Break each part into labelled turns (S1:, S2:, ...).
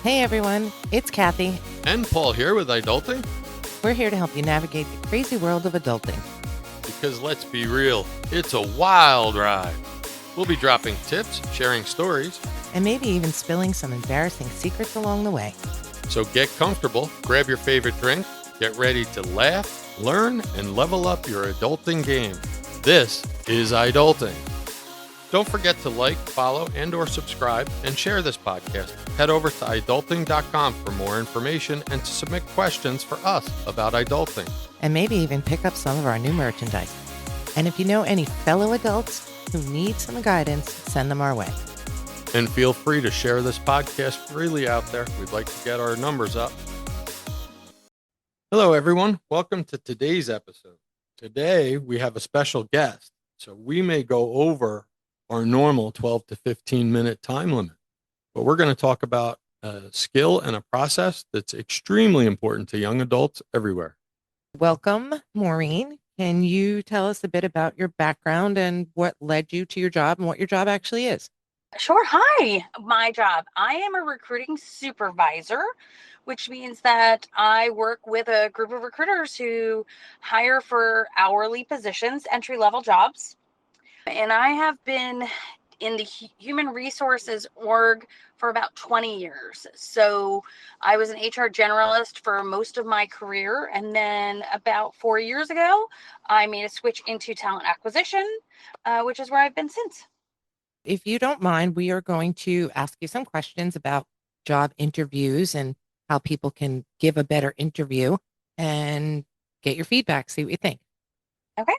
S1: Hey everyone, it's Kathy.
S2: And Paul here with iDulting.
S1: We're here to help you navigate the crazy world of adulting.
S2: Because let's be real, it's a wild ride. We'll be dropping tips, sharing stories,
S1: And maybe even spilling some embarrassing secrets along the way.
S2: so get comfortable, grab your favorite drink, get ready to laugh, learn, and level up your adulting game. This is iDulting. Don't forget to like, follow, and or subscribe, and share this podcast. Head over to iDulting.com for more information and to submit questions for us about iDulting.
S1: And maybe even pick up some of our new merchandise. And if you know any fellow adults who need some guidance, send them our way.
S2: And feel free to share this podcast freely out there. We'd like to get our numbers up. Hello, everyone. Welcome to today's episode. Today, we have a special guest, so we may go over our normal 12 to 15 minute time limit. But we're going to talk about a skill and a process that's extremely important to young adults everywhere.
S1: Welcome, Maureen. Can you tell us a bit about your background and what led you to your job and what your job actually is?
S3: Sure. Hi. My job. I am a recruiting supervisor, which means that I work with a group of recruiters who hire for hourly positions, entry-level jobs. And I have been in the human resources org for about 20 years. So I was an HR generalist for most of my career. And then about 4 years ago, I made a switch into talent acquisition, which is where I've been since.
S1: If you don't mind, we are going to ask you some questions about job interviews and how people can give a better interview and get your feedback, see what you think.
S3: Okay.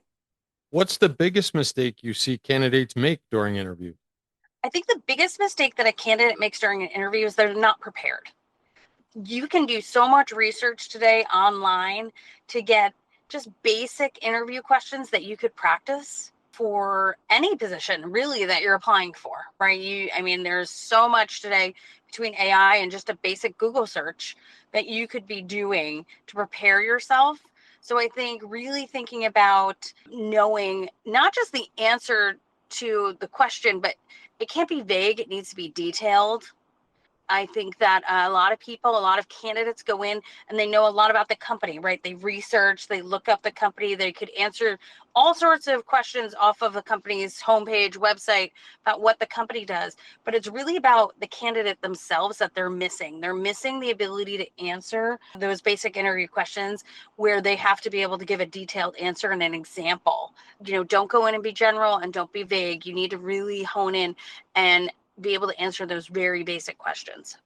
S2: What's the biggest mistake you see candidates make during interviews?
S3: I think the biggest mistake that a candidate makes during an interview is they're not prepared. You can do so much research today online to get just basic interview questions that you could practice for any position really that you're applying for, right? There's so much today between AI and just a basic Google search that you could be doing to prepare yourself. So I think really thinking about knowing not just the answer to the question, but it can't be vague. It needs to be detailed. I think that a lot of candidates go in and they know a lot about the company, right? They research, they look up the company, they could answer all sorts of questions off of the company's homepage, website about what the company does. But it's really about the candidate themselves that they're missing. They're missing the ability to answer those basic interview questions where they have to be able to give a detailed answer and an example. Don't go in and be general and don't be vague. You need to really hone in and be able to answer those very basic questions.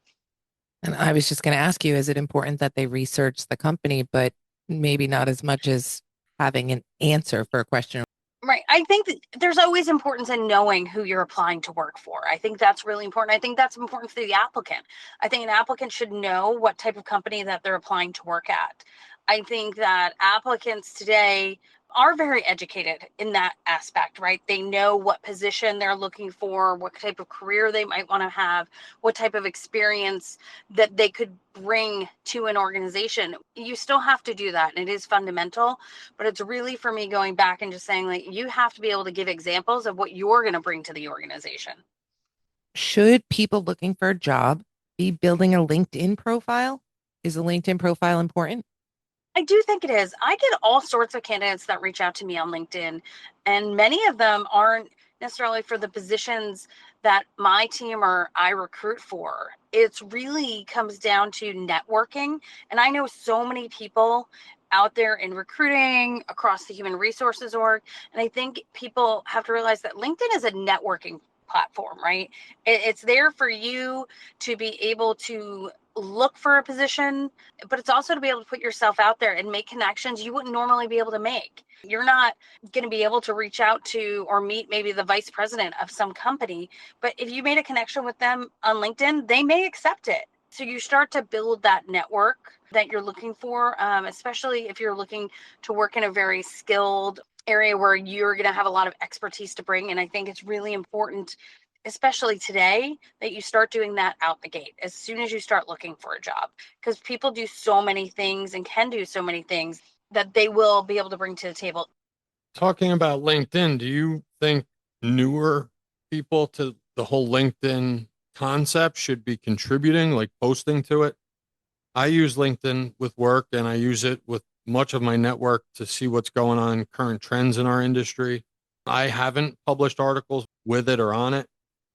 S1: And I was just going to ask you, is it important that they research the company, but maybe not as much as having an answer for a question?
S3: Right. I think that there's always importance in knowing who you're applying to work for. I think that's really important. I think that's important for the applicant. I think an applicant should know what type of company that they're applying to work at. I think that applicants today are very educated in that aspect, right? They know what position they're looking for, what type of career they might want to have, what type of experience that they could bring to an organization. You still have to do that, and it is fundamental, but it's really for me going back and just saying, like, you have to be able to give examples of what you're going to bring to the organization.
S1: Should people looking for a job be building a LinkedIn profile? Is a LinkedIn profile important?
S3: I do think it is. I get all sorts of candidates that reach out to me on LinkedIn, and many of them aren't necessarily for the positions that my team or I recruit for. It's really comes down to networking. And I know so many people out there in recruiting across the human resources org. And I think people have to realize that LinkedIn is a networking platform, right? It's there for you to be able to look for a position, but it's also to be able to put yourself out there and make connections you wouldn't normally be able to make. You're not going to be able to reach out to or meet maybe the vice president of some company, but if you made a connection with them on LinkedIn, they may accept it. So you start to build that network that you're looking for, especially if you're looking to work in a very skilled area where you're going to have a lot of expertise to bring. And I think it's really important, especially today, that you start doing that out the gate as soon as you start looking for a job, because people do so many things and can do so many things that they will be able to bring to the table.
S2: Talking about LinkedIn, do you think newer people to the whole LinkedIn concept should be contributing, like posting to it. I use LinkedIn with work and I use it with much of my network to see what's going on, current trends in our industry. I haven't published articles with it or on it,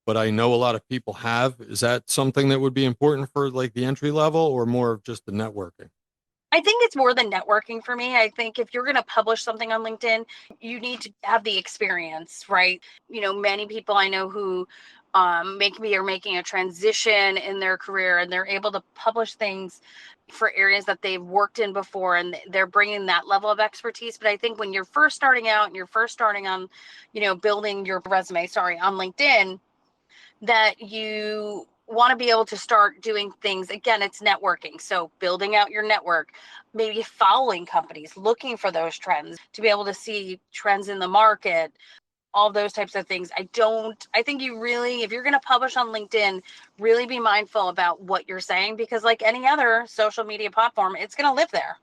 S2: but I know a lot of people have. Is that something that would be important for like the entry level or more of just the networking?
S3: I think it's more than networking for me. I think if you're going to publish something on LinkedIn, you need to have the experience, right? Many people I know who are making a transition in their career, and they're able to publish things for areas that they've worked in before, and they're bringing that level of expertise. But I think when you're first starting out and you're first starting on, building your resume, on LinkedIn, that you want to be able to start doing things. Again, it's networking. So building out your network, maybe following companies, looking for those trends to be able to see trends in the market, all those types of things. I think you really, if you're going to publish on LinkedIn, really be mindful about what you're saying, because like any other social media platform, it's going to live there.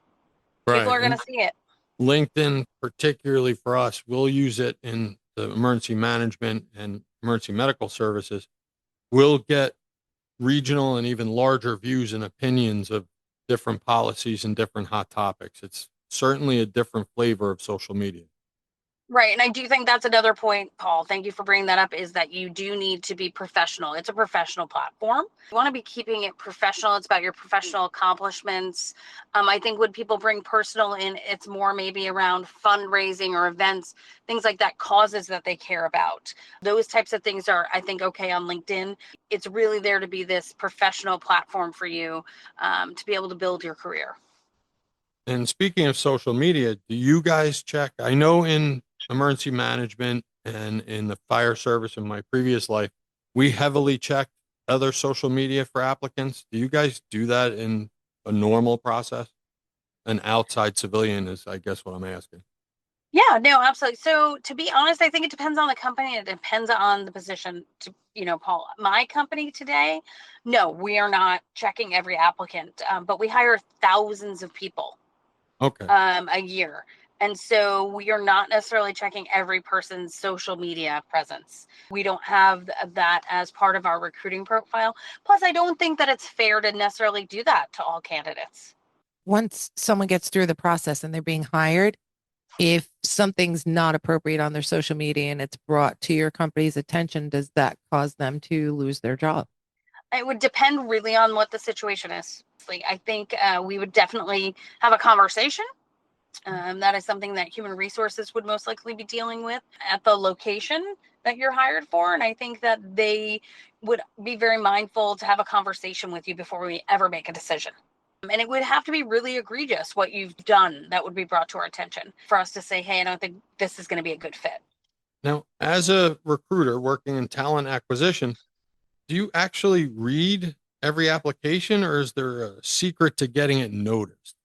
S3: People
S2: Right.
S3: are going
S2: And
S3: to see it.
S2: LinkedIn, particularly for us, we'll use it in the emergency management and emergency medical services. We'll get regional and even larger views and opinions of different policies and different hot topics. It's certainly a different flavor of social media.
S3: Right. And I do think that's another point, Paul. Thank you for bringing that up, is that you do need to be professional. It's a professional platform. You want to be keeping it professional. It's about your professional accomplishments. I think when people bring personal in, it's more maybe around fundraising or events, things like that, causes that they care about. Those types of things are, I think, okay on LinkedIn. It's really there to be this professional platform for you, to be able to build your career.
S2: And speaking of social media, do you guys check? I know in emergency management and in the fire service in my previous life, we heavily check other social media for applicants. Do you guys do that in a normal process? An outside civilian is, I guess, what I'm asking.
S3: Yeah, no, absolutely. So to be honest, I think it depends on the company. It depends on the position. Paul, my company today, no, we are not checking every applicant, but we hire thousands of people
S2: Okay.
S3: a year. And so we are not necessarily checking every person's social media presence. We don't have that as part of our recruiting profile. Plus, I don't think that it's fair to necessarily do that to all candidates.
S1: Once someone gets through the process and they're being hired, if something's not appropriate on their social media and it's brought to your company's attention, does that cause them to lose their job?
S3: It would depend really on what the situation is. I think we would definitely have a conversation. That is something that human resources would most likely be dealing with at the location that you're hired for. And I think that they would be very mindful to have a conversation with you before we ever make a decision. And it would have to be really egregious what you've done that would be brought to our attention for us to say, hey, I don't think this is going to be a good fit.
S2: Now, as a recruiter working in talent acquisition, do you actually read every application or is there a secret to getting it noticed?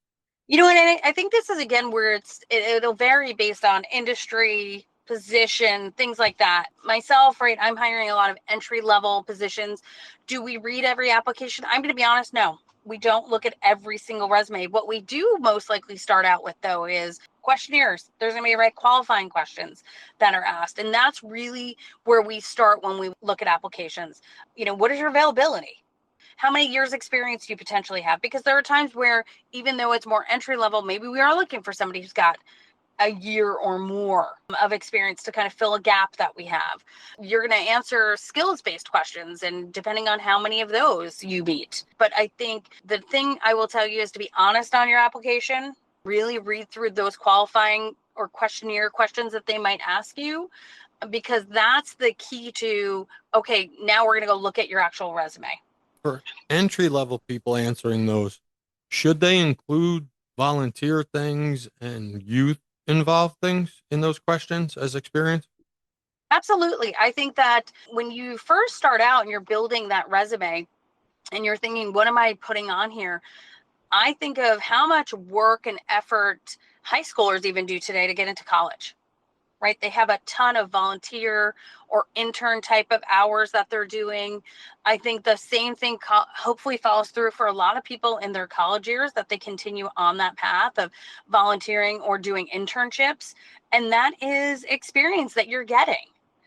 S3: And I think this is again where it'll vary based on industry, position, things like that. Myself, right, I'm hiring a lot of entry level positions. Do we read every application? I'm going to be honest, no. We don't look at every single resume. What we do most likely start out with, though, is questionnaires. There's going to be qualifying questions that are asked. And that's really where we start when we look at applications. What is your availability? How many years experience do you potentially have? Because there are times where, even though it's more entry level, maybe we are looking for somebody who's got a year or more of experience to kind of fill a gap that we have. You're going to answer skills based questions, and depending on how many of those you meet. But I think the thing I will tell you is to be honest on your application, really read through those qualifying or questionnaire questions that they might ask you, because that's the key to, okay, now we're going to go look at your actual resume.
S2: For entry level people answering those, should they include volunteer things and youth involved things in those questions as experience?
S3: Absolutely. I think that when you first start out and you're building that resume and you're thinking, what am I putting on here? I think of how much work and effort high schoolers even do today to get into college, right? They have a ton of volunteer or intern type of hours that they're doing. I think the same thing hopefully follows through for a lot of people in their college years, that they continue on that path of volunteering or doing internships. And that is experience that you're getting.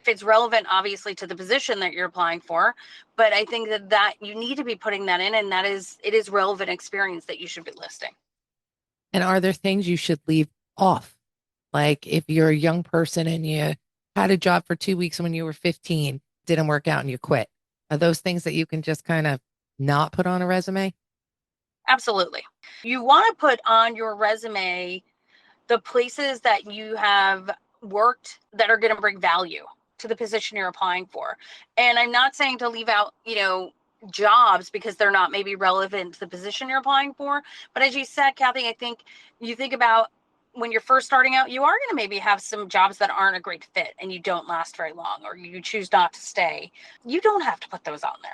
S3: If it's relevant, obviously, to the position that you're applying for, but I think that you need to be putting that in, and it is relevant experience that you should be listing.
S1: And are there things you should leave off? Like if you're a young person and you had a job for 2 weeks when you were 15, didn't work out and you quit. Are those things that you can just kind of not put on a resume?
S3: Absolutely. You want to put on your resume the places that you have worked that are going to bring value to the position you're applying for. And I'm not saying to leave out, jobs because they're not maybe relevant to the position you're applying for. But as you said, Kathy, I think you think about when you're first starting out, you are going to maybe have some jobs that aren't a great fit and you don't last very long, or you choose not to stay. You don't have to put those on there.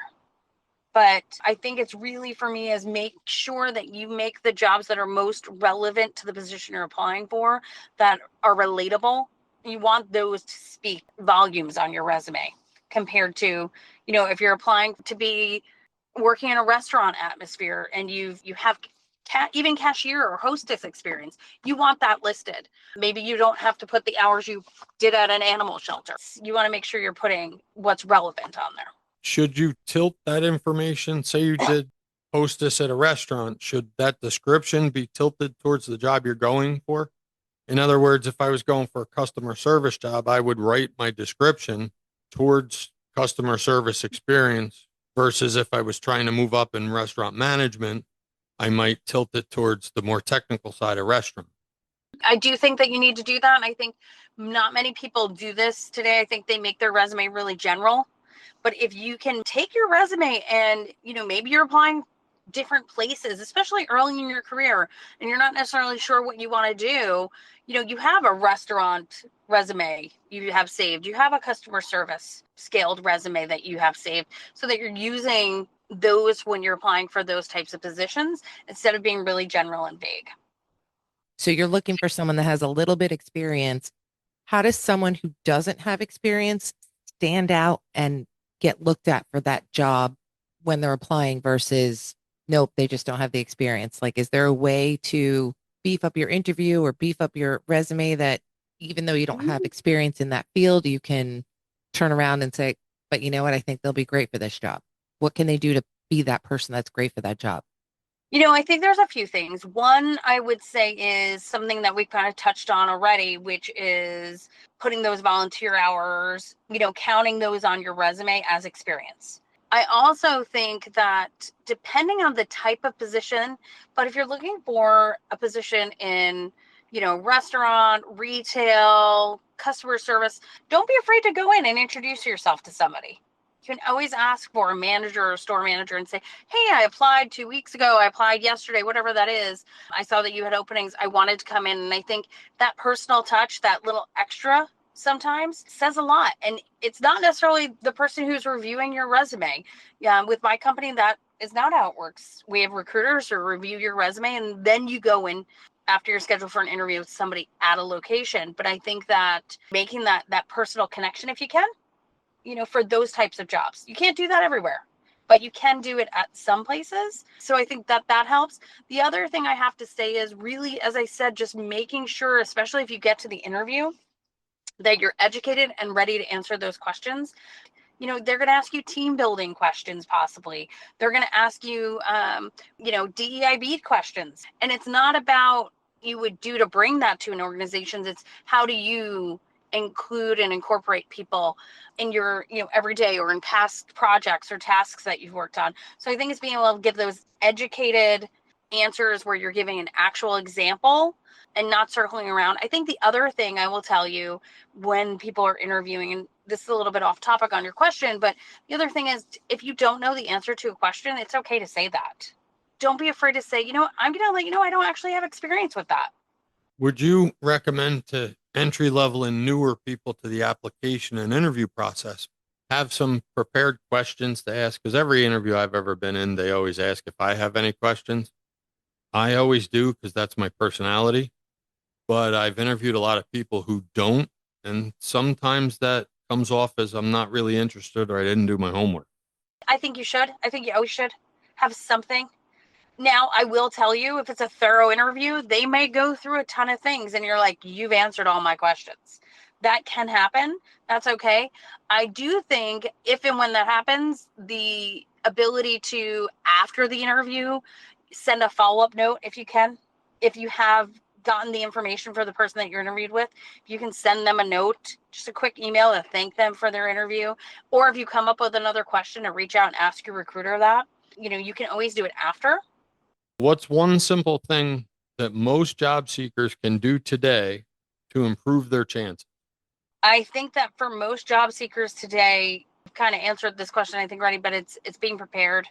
S3: But I think it's really, for me, is make sure that you make the jobs that are most relevant to the position you're applying for, that are relatable. You want those to speak volumes on your resume compared to, if you're applying to be working in a restaurant atmosphere and you have even cashier or hostess experience, you want that listed. Maybe you don't have to put the hours you did at an animal shelter. You want to make sure you're putting what's relevant on there.
S2: Should you tilt that information? Say you did hostess at a restaurant. Should that description be tilted towards the job you're going for? In other words, if I was going for a customer service job, I would write my description towards customer service experience versus if I was trying to move up in restaurant management, I might tilt it towards the more technical side of restaurant.
S3: I do think that you need to do that. And I think not many people do this today. I think they make their resume really general. But if you can take your resume and, maybe you're applying different places, especially early in your career, and you're not necessarily sure what you want to do, you have a restaurant resume you have saved. You have a customer service scaled resume that you have saved so that you're using those when you're applying for those types of positions instead of being really general and vague.
S1: So you're looking for someone that has a little bit experience. How does someone who doesn't have experience stand out and get looked at for that job when they're applying versus nope, they just don't have the experience? Like, is there a way to beef up your interview or beef up your resume that even though you don't have experience in that field, you can turn around and say, but you know what? I think they'll be great for this job. What can they do to be that person that's great for that job?
S3: I think there's a few things. One, I would say, is something that we kind of touched on already, which is putting those volunteer hours, counting those on your resume as experience. I also think that depending on the type of position, but if you're looking for a position in, restaurant, retail, customer service, don't be afraid to go in and introduce yourself to somebody. You can always ask for a manager or a store manager and say, hey, I applied 2 weeks ago. I applied yesterday, whatever that is. I saw that you had openings. I wanted to come in. And I think that personal touch, that little extra sometimes says a lot. And it's not necessarily the person who's reviewing your resume. With my company, that is not how it works. We have recruiters who review your resume and then you go in after you're scheduled for an interview with somebody at a location. But I think that making that personal connection, if you can, for those types of jobs. You can't do that everywhere, but you can do it at some places. So I think that helps. The other thing I have to say is really, as I said, just making sure, especially if you get to the interview, that you're educated and ready to answer those questions. They're going to ask you team building questions, possibly. They're going to ask you, DEIB questions. And it's not about you would do to bring that to an organization. It's how do you include and incorporate people in your every day or in past projects or tasks that you've worked on. So I think it's being able to give those educated answers where you're giving an actual example and not circling around. I think the other thing I will tell you when people are interviewing, and this is a little bit off topic on your question, but the other thing is if you don't know the answer to a question, it's okay to say that. Don't be afraid to say, I'm going to let you know I don't actually have experience with that.
S2: Would you recommend to entry level and newer people to the application and interview process have some prepared questions to ask? Because every interview I've ever been in, they always ask if I have any questions. I always do because that's my personality. But I've interviewed a lot of people who don't. And sometimes that comes off as I'm not really interested or I didn't do my homework.
S3: I think you should. I think you always should have something. Now, I will tell you, if it's a thorough interview, they may go through a ton of things and you're like, you've answered all my questions. That can happen. That's okay. I do think if and when that happens, the ability to, after the interview, send a follow-up note if you can. If you have gotten the information for the person that you're interviewed with, you can send them a note, just a quick email to thank them for their interview. Or if you come up with another question, to reach out and ask your recruiter that. You can always do it after.
S2: What's one simple thing that most job seekers can do today to improve their chances?
S3: I think that for most job seekers today, I've kind of answered this question, I think, already, but it's being prepared.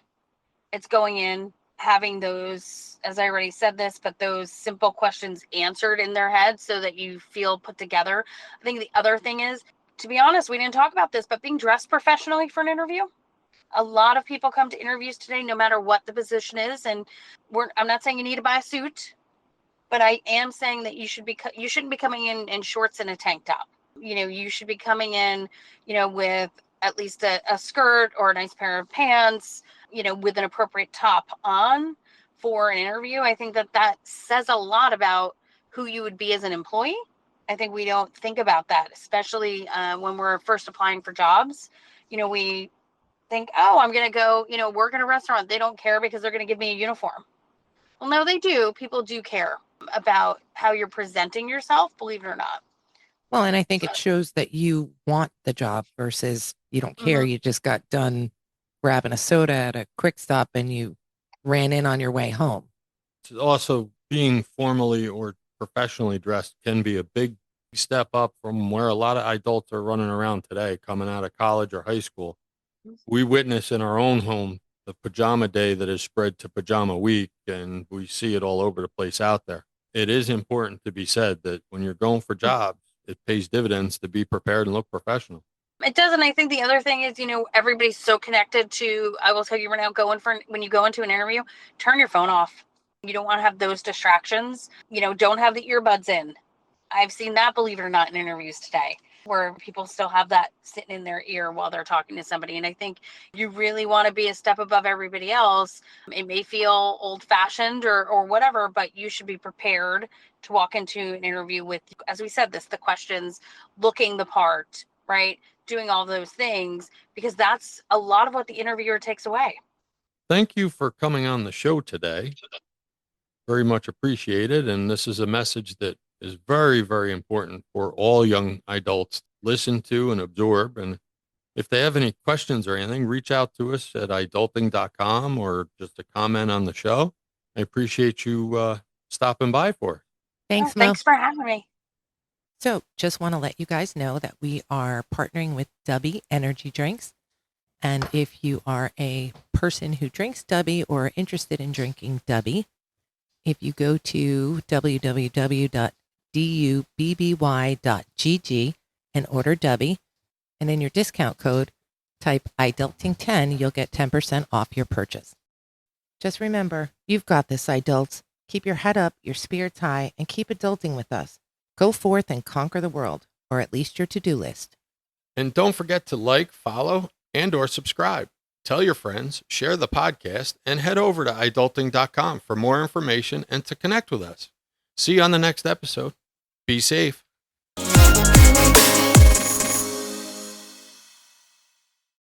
S3: It's going in, having those, as I already said this, but those simple questions answered in their head so that you feel put together. I think the other thing is, to be honest, we didn't talk about this, but being dressed professionally for an interview. A lot of people come to interviews today, no matter what the position is. And I'm not saying you need to buy a suit, but I am saying that you shouldn't be coming in shorts and a tank top. You should be coming in, with at least a skirt or a nice pair of pants, with an appropriate top on for an interview. I think that says a lot about who you would be as an employee. I think we don't think about that, especially when we're first applying for jobs. We think, oh, I'm going to go, work in a restaurant. They don't care because they're going to give me a uniform. Well, no, they do. People do care about how you're presenting yourself, believe it or not.
S1: Well, and I think it shows that you want the job versus you don't care.
S3: Mm-hmm.
S1: You just got done grabbing a soda at a quick stop and you ran in on your way home.
S2: Also, being formally or professionally dressed can be a big step up from where a lot of adults are running around today, coming out of college or high school. We witness in our own home the pajama day that is spread to pajama week, and we see it all over the place out there. It is important to be said that when you're going for jobs, it pays dividends to be prepared and look professional.
S3: It does. And I think the other thing is, everybody's so connected to, I will tell you right now, when you go into an interview, turn your phone off. You don't want to have those distractions. Don't have the earbuds in. I've seen that, believe it or not, in interviews today, where people still have that sitting in their ear while they're talking to somebody. And I think you really want to be a step above everybody else. It may feel old fashioned or whatever, but you should be prepared to walk into an interview with, as we said, the questions, looking the part, right? Doing all those things, because that's a lot of what the interviewer takes away.
S2: Thank you for coming on the show today. Very much appreciated. And this is a message that is very, very important for all young adults to listen to and absorb. And if they have any questions or anything, reach out to us at iDulting.com or just a comment on the show. I appreciate you stopping by for us.
S1: Thanks, Mo.
S3: Thanks for having me.
S1: So just want to let you guys know that we are partnering with Dubby Energy Drinks. And if you are a person who drinks Dubby or interested in drinking Dubby, if you go to www.dubby.gg and order Dubby, and in your discount code, type iDulting10, you'll get 10% off your purchase. Just remember, you've got this, adults. Keep your head up, your spirits high, and keep adulting with us. Go forth and conquer the world, or at least your to-do list.
S2: And don't forget to like, follow, and or subscribe. Tell your friends, share the podcast, and head over to iDulting.com for more information and to connect with us. See you on the next episode. Be safe.